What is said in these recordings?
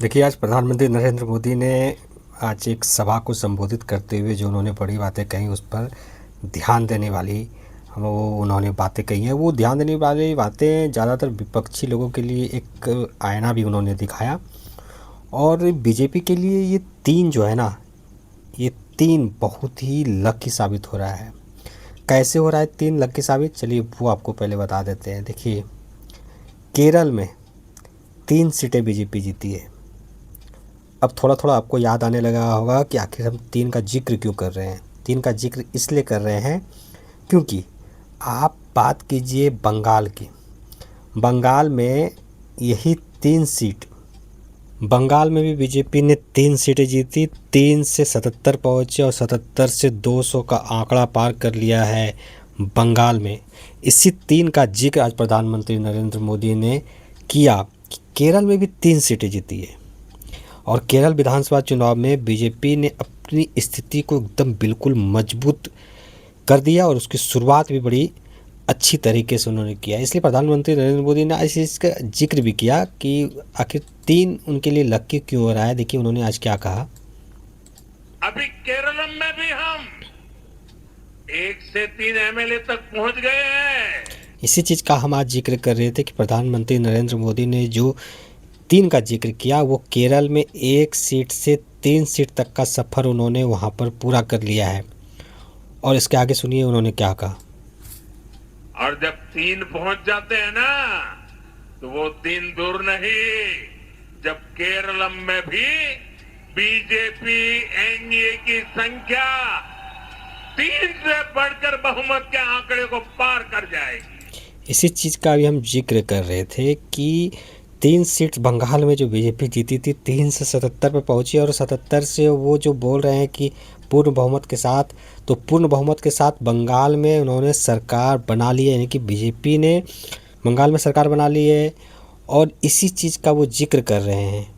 देखिए, आज प्रधानमंत्री नरेंद्र मोदी ने आज एक सभा को संबोधित करते हुए जो उन्होंने बड़ी बातें कही, उस पर ध्यान देने वाली वो उन्होंने बातें कही हैं। वो ध्यान देने वाली बातें ज़्यादातर विपक्षी लोगों के लिए एक आईना भी उन्होंने दिखाया। और बीजेपी के लिए ये तीन जो है ना, ये तीन बहुत ही लकी साबित हो रहा है। कैसे हो रहा है तीन लकी साबित, चलिए वो आपको पहले बता देते हैं। देखिए, केरल में 3 सीटें बीजेपी जीती है। अब थोड़ा थोड़ा आपको याद आने लगा होगा कि आखिर हम तीन का जिक्र क्यों कर रहे हैं। तीन का जिक्र इसलिए कर रहे हैं क्योंकि आप बात कीजिए बंगाल की। बंगाल में यही 3 सीट, बंगाल में भी बीजेपी ने 3 सीटें जीती, 3 से 77 पहुँचे और 77 से 200 का आंकड़ा पार कर लिया है बंगाल में। इसी 3 का जिक्र आज प्रधानमंत्री नरेंद्र मोदी ने किया कि केरल में भी 3 सीटें जीती है। और केरल विधानसभा चुनाव में बीजेपी ने अपनी स्थिति को एकदम बिल्कुल मजबूत कर दिया और उसकी शुरुआत भी बड़ी अच्छी तरीके से उन्होंने किया। इसलिए प्रधानमंत्री नरेंद्र मोदी ने आज इसका जिक्र भी किया कि आखिर 3 उनके लिए लकी क्यों हो रहा है। देखिए उन्होंने आज क्या कहा। अभी केरल में भी हम 1 से 3 एमएलए तक पहुंच गए हैं। इसी चीज़ का हम आज जिक्र कर रहे थे कि प्रधानमंत्री नरेंद्र मोदी ने जो 3 का जिक्र किया, वो केरल में 1 सीट से 3 सीट तक का सफ़र उन्होंने वहाँ पर पूरा कर लिया है। और इसके आगे सुनिए उन्होंने क्या कहा। और जब 3 पहुंच जाते हैं ना, तो वो दिन दूर नहीं जब केरलम में भी बीजेपी एनडीए की संख्या 3 से बढ़कर बहुमत के आंकड़े को पार कर जाएगी। इसी चीज़ का भी हम जिक्र कर रहे थे कि 3 सीट बंगाल में जो बीजेपी जीती थी 3 से 77 पे पहुंची और 77 से वो जो बोल रहे हैं कि पूर्ण बहुमत के साथ, तो पूर्ण बहुमत के साथ बंगाल में उन्होंने सरकार बना ली है, यानी कि बीजेपी ने बंगाल में सरकार बना ली है। और इसी चीज़ का वो जिक्र कर रहे हैं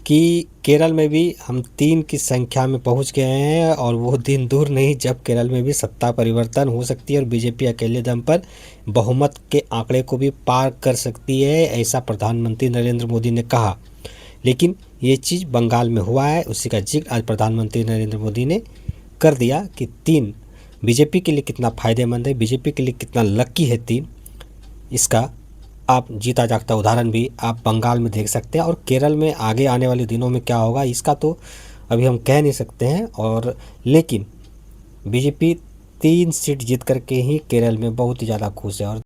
कि केरल में भी हम 3 की संख्या में पहुंच गए हैं और वो दिन दूर नहीं जब केरल में भी सत्ता परिवर्तन हो सकती है और बीजेपी अकेले दम पर बहुमत के आंकड़े को भी पार कर सकती है, ऐसा प्रधानमंत्री नरेंद्र मोदी ने कहा। लेकिन ये चीज़ बंगाल में हुआ है, उसी का जिक्र आज प्रधानमंत्री नरेंद्र मोदी ने कर दिया कि 3 बीजेपी के लिए कितना फ़ायदेमंद है, बीजेपी के लिए कितना लकी है 3। इसका आप जीता जागता उदाहरण भी आप बंगाल में देख सकते हैं। और केरल में आगे आने वाले दिनों में क्या होगा इसका तो अभी हम कह नहीं सकते हैं। और लेकिन बीजेपी 3 सीट जीत करके ही केरल में बहुत ही ज़्यादा खुश है। और